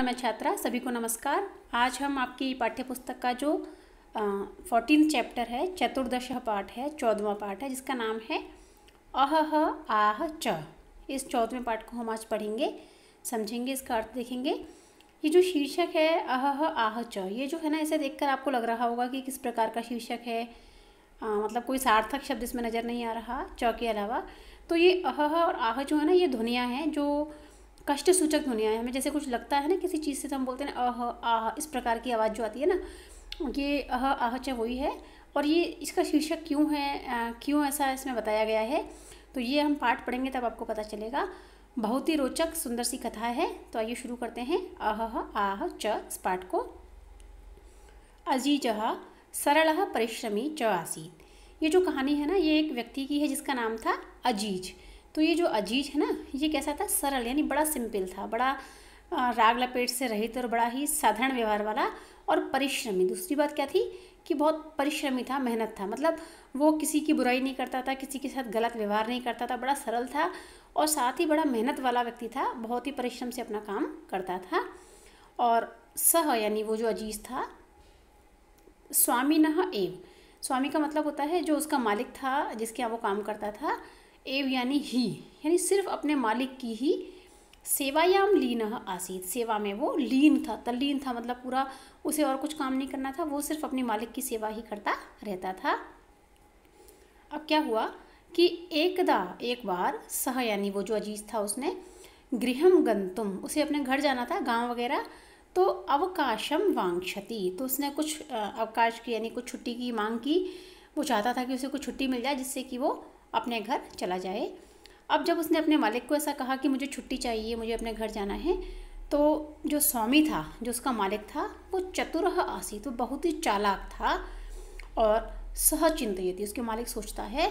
मैं छात्रा सभी को नमस्कार। आज हम आपकी पाठ्य पुस्तक का जो 14 चैप्टर है, चतुर्दश पाठ है, 14वां पाठ है, जिसका नाम है अह आह च। इस 14वें पाठ को हम आज पढ़ेंगे, समझेंगे, इसका अर्थ देखेंगे। ये जो शीर्षक है अह आह च, ये जो है ना, इसे देखकर आपको लग रहा होगा कि किस प्रकार का शीर्षक है। मतलब कोई सार्थक शब्द इसमें नज़र नहीं आ रहा च के अलावा। तो ये अह और आह जो है ना, ये ध्वनियाँ हैं जो कष्ट सूचक ध्वनियाँ हैं। हमें जैसे कुछ लगता है ना किसी चीज़ से, तो हम बोलते हैं अह आह, इस प्रकार की आवाज़ जो आती है ना, ये अह आह च वही है। और ये इसका शीर्षक क्यों है, क्यों ऐसा इसमें बताया गया है, तो ये हम पाठ पढ़ेंगे तब आपको पता चलेगा। बहुत ही रोचक सुंदर सी कथा है। तो आइए शुरू करते हैं अह आह च इस पाठ को। अजीजः सरलः परिश्रमी च आसीत्। ये जो कहानी है ना, ये एक व्यक्ति की है जिसका नाम था अजीज। तो ये जो अजीज है ना, ये कैसा था, सरल यानी बड़ा सिंपल था, बड़ा राग लपेट से रहित और बड़ा ही साधारण व्यवहार वाला, और परिश्रमी। दूसरी बात क्या थी कि बहुत परिश्रमी था, मेहनत था। मतलब वो किसी की बुराई नहीं करता था, किसी के साथ गलत व्यवहार नहीं करता था, बड़ा सरल था और साथ ही बड़ा मेहनत वाला व्यक्ति था, बहुत ही परिश्रम से अपना काम करता था। और सह यानी वो जो अजीज था, स्वामिनः एव, स्वामी का मतलब होता है जो उसका मालिक था, जिसके यहाँ वो काम करता था। एव यानी ही, यानी सिर्फ अपने मालिक की ही सेवायाम लीनः आसीत्, सेवा में वो लीन था, तल्लीन था। मतलब पूरा उसे और कुछ काम नहीं करना था, वो सिर्फ अपने मालिक की सेवा ही करता रहता था। अब क्या हुआ कि एक बार सह यानी वो जो अजीज था, उसने गृहम गंतुम, उसे अपने घर जाना था, गांव वगैरह। तो अवकाशम वांछति, तो उसने कुछ अवकाश की यानी कुछ छुट्टी की मांग की। वो चाहता था कि उसे कुछ छुट्टी मिल जाए जिससे कि वो अपने घर चला जाए। अब जब उसने अपने मालिक को ऐसा कहा कि मुझे छुट्टी चाहिए, मुझे अपने घर जाना है, तो जो स्वामी था, जो उसका मालिक था, वो चतुरः आसीत्, तो बहुत ही चालाक था। और सह चिंतयति, उसके मालिक सोचता है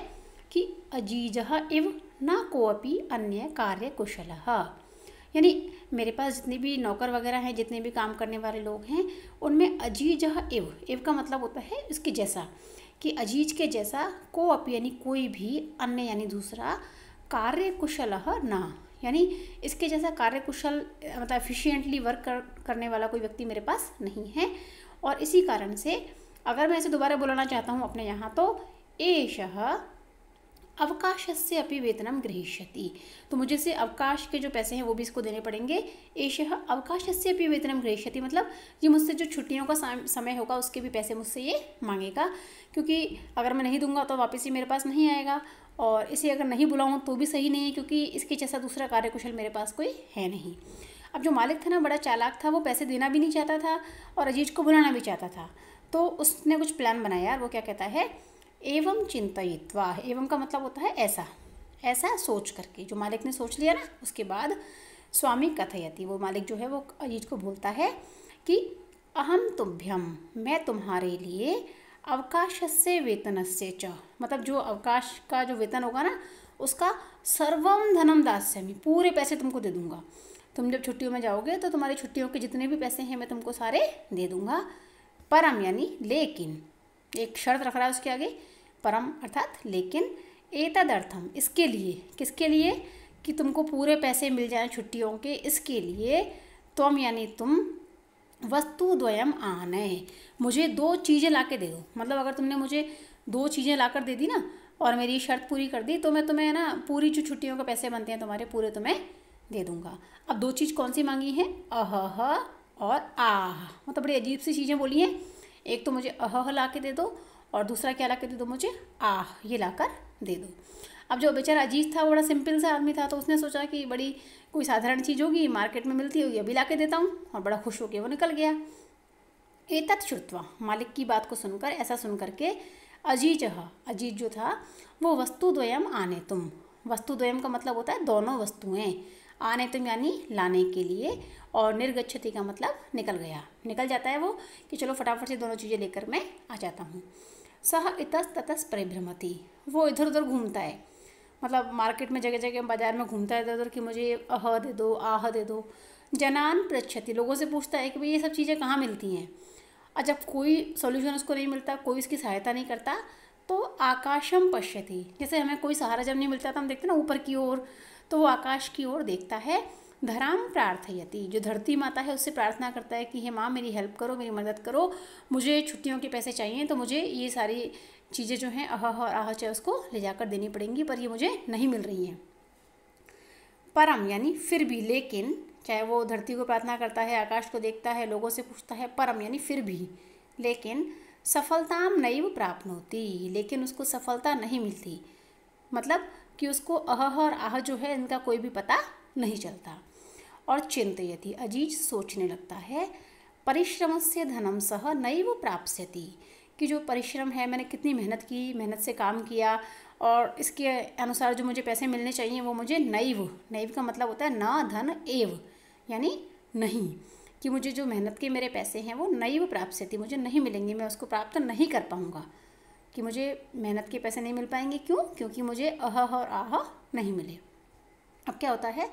कि अजीजः इव न कोऽपि अन्य कार्य कुशलः, यानी मेरे पास जितने भी नौकर वगैरह हैं, जितने भी काम करने वाले लोग हैं, उनमें अजीजः इव, इव का मतलब होता है इसके जैसा, कि अजीज के जैसा, को अपि यानी कोई भी, अन्य यानी दूसरा, कार्य कुशलः न, यानी इसके जैसा कार्य कुशल मतलब एफिशिएंटली वर्क करने वाला कोई व्यक्ति मेरे पास नहीं है। और इसी कारण से अगर मैं इसे दोबारा बुलाना चाहता हूँ अपने यहाँ, तो एषः अवकाशस्य अपि वेतनम गृहीष्यति, तो मुझे से अवकाश के जो पैसे हैं वो भी इसको देने पड़ेंगे। एषः अवकाशस्य अपि वेतनम गृहीष्यति, मतलब ये मुझसे जो छुट्टियों का समय होगा उसके भी पैसे मुझसे ये मांगेगा, क्योंकि अगर मैं नहीं दूंगा तो वापस ही मेरे पास नहीं आएगा। और इसे अगर नहीं बुलाऊँ तो भी सही नहीं है, क्योंकि इसके जैसा दूसरा कार्यकुशल मेरे पास कोई है नहीं। अब जो मालिक था ना, बड़ा चालाक था, वो पैसे देना भी नहीं चाहता था और अजीज को बुलाना भी चाहता था। तो उसने कुछ प्लान बनाया। वो क्या कहता है, एवं चिंतयित्वा, एवं का मतलब होता है ऐसा, ऐसा सोच करके, जो मालिक ने सोच लिया ना, उसके बाद स्वामी कथयति, वो मालिक जो है वो अजीज को बोलता है कि अहम तुभ्यम, मैं तुम्हारे लिए अवकाशस्य वेतनस्य च, मतलब जो अवकाश का जो वेतन होगा ना, उसका सर्वम धनम दास्यामि, पूरे पैसे तुमको दे दूंगा। तुम जब छुट्टियों में जाओगे तो तुम्हारी छुट्टियों के जितने भी पैसे हैं मैं तुमको सारे दे दूंगा। परम यानी लेकिन, एक शर्त रख रहा है उसके आगे, परम अर्थात लेकिन, एतदर्थम, इसके लिए, किसके लिए, कि तुमको पूरे पैसे मिल जाएं छुट्टियों के, इसके लिए तुम यानी तुम वस्तुद्वयम आनय, मुझे 2 चीज़ें ला के दे दो। मतलब अगर तुमने मुझे 2 चीज़ें ला कर दे दी ना, और मेरी शर्त पूरी कर दी, तो मैं तुम्हें ना पूरी जो छुट्टियों के पैसे बनते हैं तुम्हारे, पूरे तुम्हें दे दूंगा। अब 2 चीज़ कौन सी मांगी हैं, अहह और आह, मतलब बड़ी अजीब सी चीज़ें बोली हैं। एक तो मुझे अहह ला के दे दो, और दूसरा क्या ला के दे दो, मुझे आह, ये लाकर दे दो। अब जो बेचारा अजीज था वो बड़ा सिंपल सा आदमी था, तो उसने सोचा कि बड़ी कोई साधारण चीज़ होगी, मार्केट में मिलती होगी, अभी ला के देता हूँ, और बड़ा खुश होकर वो निकल गया। एतत् श्रुत्वा, मालिक की बात को सुनकर, ऐसा सुन करके, अजीजः, अजीज जो था वो वस्तुद्वयम आनेतुम, वस्तुद्वयम का मतलब होता है दोनों वस्तुएं, आनेतुम यानी लाने के लिए, और निर्गच्छति का मतलब निकल गया, निकल जाता है वो, कि चलो फटाफट से दोनों चीज़ें लेकर मैं आ जाता हूँ। सह इतस ततस परिभ्रमति, वो इधर उधर घूमता है, मतलब मार्केट में जगह जगह बाजार में घूमता है इधर उधर, कि मुझे अह दे दो, आह दे दो। जनान पृच्छति, लोगों से पूछता है कि भाई ये सब चीज़ें कहाँ मिलती हैं। और जब कोई सॉल्यूशन उसको नहीं मिलता, कोई उसकी सहायता नहीं करता, तो आकाशम पश्यति, जैसे हमें कोई सहारा जब नहीं मिलता तो हम देखते हैं ना ऊपर की ओर, तो वो आकाश की ओर देखता है। धराम प्रार्थयति, जो धरती माता है उससे प्रार्थना करता है कि हे माँ मेरी हेल्प करो, मेरी मदद करो, मुझे छुट्टियों के पैसे चाहिए, तो मुझे ये सारी चीज़ें जो हैं अह और आह चाहे उसको ले जाकर देनी पड़ेंगी, पर ये मुझे नहीं मिल रही हैं। परम यानी फिर भी, लेकिन, चाहे वो धरती को प्रार्थना करता है, आकाश को देखता है, लोगों से पूछता है, परम यानी फिर भी, लेकिन सफलताम नैव प्राप्नोति, लेकिन उसको सफलता नहीं मिलती, मतलब कि उसको अह और आह जो है इनका कोई भी पता नहीं चलता। और चिंतयति, अजीज सोचने लगता है, परिश्रम से धनम सह नैव प्राप्स्यति, कि जो परिश्रम है, मैंने कितनी मेहनत की, मेहनत से काम किया और इसके अनुसार जो मुझे पैसे मिलने चाहिए वो मुझे नैव, नैव का मतलब होता है न धन एव, यानी नहीं, कि मुझे जो मेहनत के मेरे पैसे हैं वो नैव प्राप्स्यति, मुझे नहीं मिलेंगे, मैं उसको प्राप्त नहीं कर पाऊँगा, कि मुझे मेहनत के पैसे नहीं मिल पाएंगे। क्यों? क्योंकि मुझे अह और आह नहीं मिले। अब क्या होता है,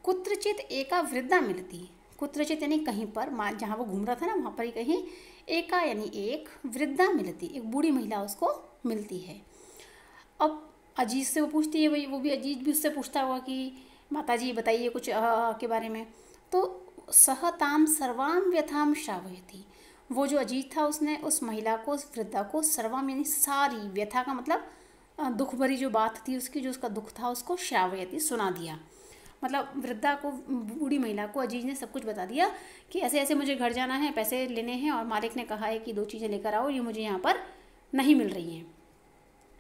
कुत्रचित एका वृद्धा मिलती, कुत्रचित यानी कहीं पर, जहाँ वो घूम रहा था ना वहाँ पर ही कहीं, एका यानी एक, वृद्धा मिलती, एक बूढ़ी महिला उसको मिलती है। अब अजीज से वो पूछती है, वही वो भी अजीज भी उससे पूछता होगा कि माता जी बताइए कुछ के बारे में। तो सहताम सर्वाम व्यथाम श्रावयति, वो जो अजीज था उसने उस महिला को, उस वृद्धा को, सर्वाम यानी सारी, व्यथा का मतलब दुख भरी जो बात थी उसकी, जो उसका दुख था उसको श्रावयति सुना दिया, मतलब वृद्धा को, बूढ़ी महिला को अजीज ने सब कुछ बता दिया कि ऐसे ऐसे मुझे घर जाना है, पैसे लेने हैं और मालिक ने कहा है कि 2 चीज़ें लेकर आओ, ये मुझे यहाँ पर नहीं मिल रही हैं।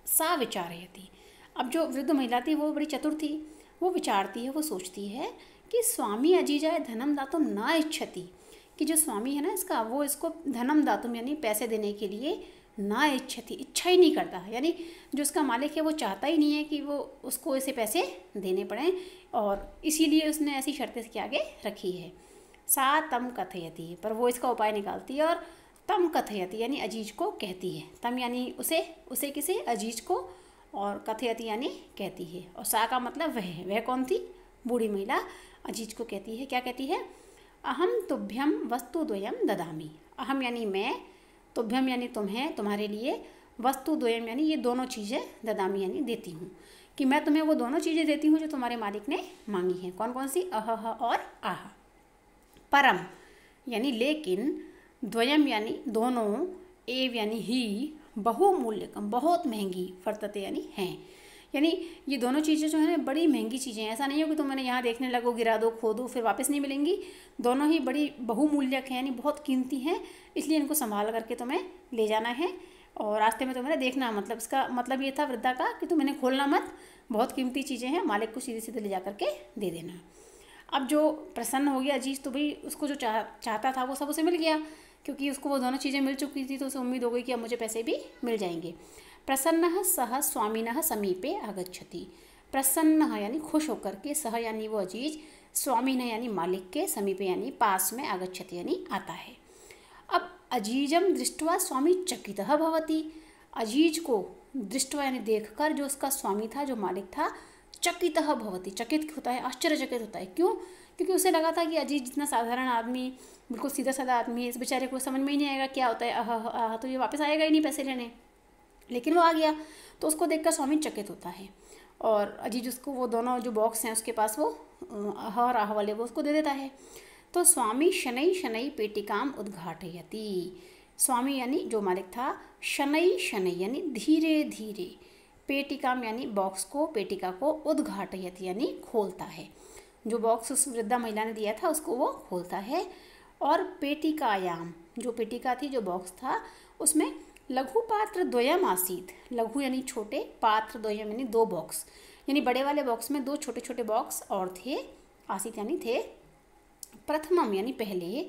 सा विचारयति, अब जो वृद्ध महिला थी वो बड़ी चतुर थी, वो विचारती है, वो सोचती है कि स्वामी अजीजाय धनम दातुम न इच्छति, कि जो स्वामी है ना इसका, वो इसको धनम दातुम यानी पैसे देने के लिए ना इच्छति, इच्छा ही नहीं करता, यानी जो उसका मालिक है वो चाहता ही नहीं है कि वो उसको ऐसे पैसे देने पड़ें, और इसीलिए उसने ऐसी शर्तें इसके आगे रखी है। सा तम कथयति, पर वो इसका उपाय निकालती है और तम कथयति यानी अजीज को कहती है, तम यानी उसे, उसे किसे, अजीज को, और कथयति यानी कहती है, और सा का मतलब वह है, वह कौन थी, बूढ़ी महिला अजीज को कहती है, क्या कहती है, अहम तुभ्यम वस्तु द्वयम ददामी, अहम यानी मैं, तुभ्यम यानी तुम्हें, तुम्हारे लिए, वस्तु द्वयम यानी ये दोनों चीज़ें, ददामी यानी देती हूँ, कि मैं तुम्हें वो दोनों चीज़ें देती हूँ जो तुम्हारे मालिक ने मांगी हैं। कौन कौन सी, अह और आह। परम यानी लेकिन, द्वयम यानी दोनों, एव यानी ही, बहुमूल्यकम बहुत महंगी, वर्तते यानी हैं, यानी ये दोनों चीज़ें जो है ना बड़ी महंगी चीज़ें हैं, ऐसा नहीं हो कि तुम मैंने यहाँ देखने लगो, गिरा दो, खो दो, फिर वापस नहीं मिलेंगी, दोनों ही बड़ी बहुमूल्यक हैं, यानी बहुत कीमती हैं, इसलिए इनको संभाल करके तुम्हें ले जाना है और रास्ते में तुम्हें देखना, मतलब इसका मतलब ये था वृद्धा का कि तुम इन्हें खोलना मत, बहुत कीमती चीज़ें हैं, मालिक को सीधे सीधे ले जा करके दे देना। अब जो प्रसन्न हो गया अजीज, तो भाई उसको जो चाहता था वो सब उसे मिल गया, क्योंकि उसको वो दोनों चीज़ें मिल चुकी थी, तो उसे उम्मीद हो गई कि अब मुझे पैसे भी मिल जाएंगे। प्रसन्न सह स्वामिनः समीपे आगच्छति, प्रसन्न यानी खुश होकर के, सह यानी वो अजीज, स्वामिनः यानी मालिक के, समीपे यानी पास में, आगच्छति यानी आता है। अब अजीजम दृष्ट्वा स्वामी चकितः भवति, अजीज को दृष्ट्वा यानी देखकर जो उसका स्वामी था, जो मालिक था, चकितः भवति, चकित होता है, आश्चर्यचकित होता है। क्यों? क्योंकि उसे लगा था कि अजीज जितना साधारण आदमी, बिल्कुल सीधा साधा आदमी है, इस बेचारे को समझ में ही नहीं आएगा क्या होता है आह, तो ये वापस आएगा ही नहीं पैसे लेने, लेकिन वो आ गया, तो उसको देखकर स्वामी चकित होता है, और अजीज उसको वो दोनों जो बॉक्स हैं उसके पास, वो आह और आह वाले वो उसको दे देता है। तो स्वामी शनै शनै पेटिकाम उद्घाटयति, स्वामी यानी जो मालिक था, शनै शनै यानी धीरे धीरे, पेटिकाम यानी बॉक्स को, पेटिका को, उद्घाटयति यानी खोलता है, जो बॉक्स उस वृद्धा महिला ने दिया था उसको वो खोलता है। और पेटिकायाम, जो पेटिका थी, जो बॉक्स था, उसमें लघु पात्र द्वयम आसीत, लघु यानी छोटे, पात्र द्वयम यानी 2 बॉक्स, यानी बड़े वाले बॉक्स में 2 छोटे छोटे बॉक्स और थे, आसीत यानी थे। प्रथमम यानी पहले,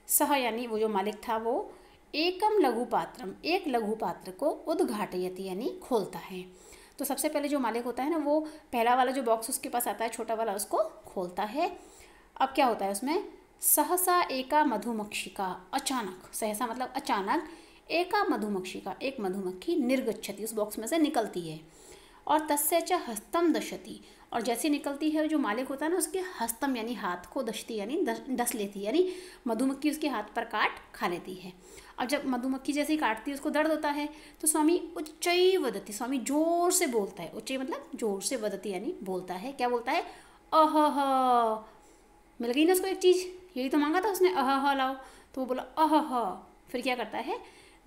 सह यानी वो जो मालिक था वो, एकम लघु पात्रम, एक लघु पात्र को, उद्घाटयति यानी खोलता है। तो सबसे पहले जो मालिक होता है ना, वो पहला वाला जो बॉक्स उसके पास आता है छोटा वाला, उसको खोलता है। अब क्या होता है उसमें, सहसा एका मधुमक्षिका, अचानक, सहसा मतलब अचानक, एका मधुमक्षिका, एक मधुमक्खी, निर्गच्छति उस बॉक्स में से निकलती है, और तस्य च हस्तम दशति, और जैसे निकलती है जो मालिक होता है ना उसके हस्तम यानी हाथ को, दशती यानी डस लेती है, यानी मधुमक्खी उसके हाथ पर काट खा लेती है। अब जब मधुमक्खी जैसे ही काटती है उसको दर्द होता है, तो स्वामी उच्चई वदति, स्वामी जोर से बोलता है, उच्चई मतलब जोर से, वदति यानी बोलता है, क्या बोलता है, अह, मिल गई ना उसको एक चीज़, यही तो मांगा था उसने, अह लाओ, तो वो बोला अह। फिर क्या करता है,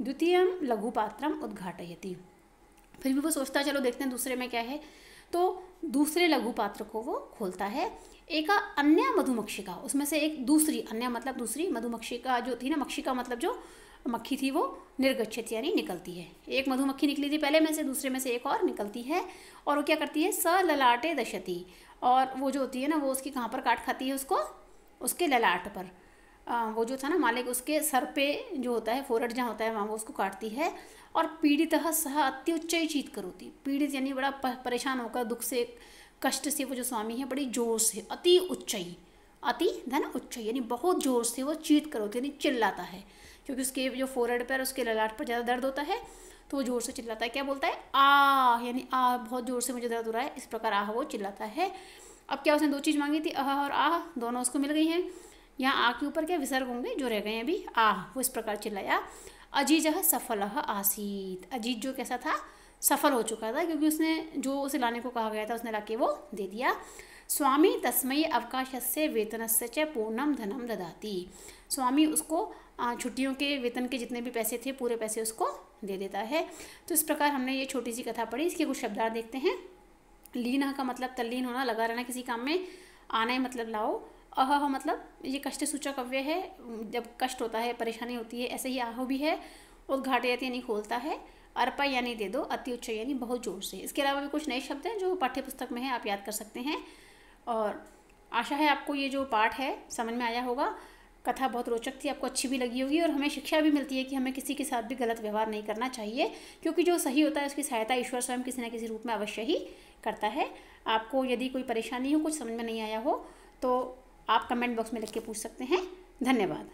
द्वितीयम लघु पात्रम उद्घाटयति, फिर भी वो सोचता है चलो देखते हैं दूसरे में क्या है, तो दूसरे लघु पात्र को वो खोलता है। एक अन्य मधुमक्षिका, उसमें से एक दूसरी, अन्य मतलब दूसरी, मधुमक्षिका जो थी ना, मक्षिका मतलब जो मक्खी थी वो निर्गच्छति यानी निकलती है। एक मधुमक्खी निकली थी पहले में से, दूसरे में से एक और निकलती है, और वो क्या करती है, स ललाटे दशति, और वो जो होती है ना वो उसकी कहाँ पर काट खाती है उसको, उसके ललाट पर, वो जो था ना मालिक उसके सर पे जो होता है, फोrehead जहाँ होता है वहाँ वो उसको काटती है। और पीड़ितः सह अत्युच्चई चीत करोति, पीड़ित यानी बड़ा परेशान होकर दुख से कष्ट से वो जो स्वामी है बड़ी जोर से, अति उच्चई, अति धन उच्चई यानी बहुत जोर से वो चीत करोति यानी चिल्लाता है, क्योंकि उसके जो फोrehead पर उसके ललाट पर ज़्यादा दर्द होता है तो वो जोर से चिल्लाता है। क्या बोलता है, आ यानी आ, बहुत जोर से मुझे दर्द हो रहा है, इस प्रकार आह वो चिल्लाता है। अब क्या उसने दो चीज़ मांगी थी, आह और आह, दोनों उसको मिल गई हैं। यहाँ आ के ऊपर क्या विसर्ग होंगे जो रह गए हैं अभी, आह, वो इस प्रकार चिल्लाया। अजीजः सफलः आसीत, अजीत जो कैसा था, सफल हो चुका था, क्योंकि उसने जो उसे लाने को कहा गया था उसने लाके वो दे दिया। स्वामी तस्मै अवकाशस्य वेतनस्य च पूर्णम धनम ददाति, स्वामी उसको छुट्टियों के वेतन के जितने भी पैसे थे पूरे पैसे उसको दे देता है। तो इस प्रकार हमने ये छोटी सी कथा पढ़ी, इसके कुछ शब्दार्थ देखते हैं। लीन का मतलब तल्लीन होना, लगा रहना किसी काम में, आना मतलब लाओ, अह मतलब ये कष्ट सूचक अव्यय है, जब कष्ट होता है परेशानी होती है, ऐसे ही आहो भी है। उद्घाटयति यानी खोलता है, अर्पा यानी दे दो, अति उच्च यानी बहुत जोर से। इसके अलावा भी कुछ नए शब्द हैं जो पाठ्य पुस्तक में है, आप याद कर सकते हैं। और आशा है आपको ये जो पाठ है समझ में आया होगा। कथा बहुत रोचक थी, आपको अच्छी भी लगी होगी, और हमें शिक्षा भी मिलती है कि हमें किसी के साथ भी गलत व्यवहार नहीं करना चाहिए, क्योंकि जो सही होता है उसकी सहायता ईश्वर स्वयं किसी न किसी रूप में अवश्य ही करता है। आपको यदि कोई परेशानी हो, कुछ समझ में नहीं आया हो, तो आप कमेंट बॉक्स में लिख के पूछ सकते हैं। धन्यवाद।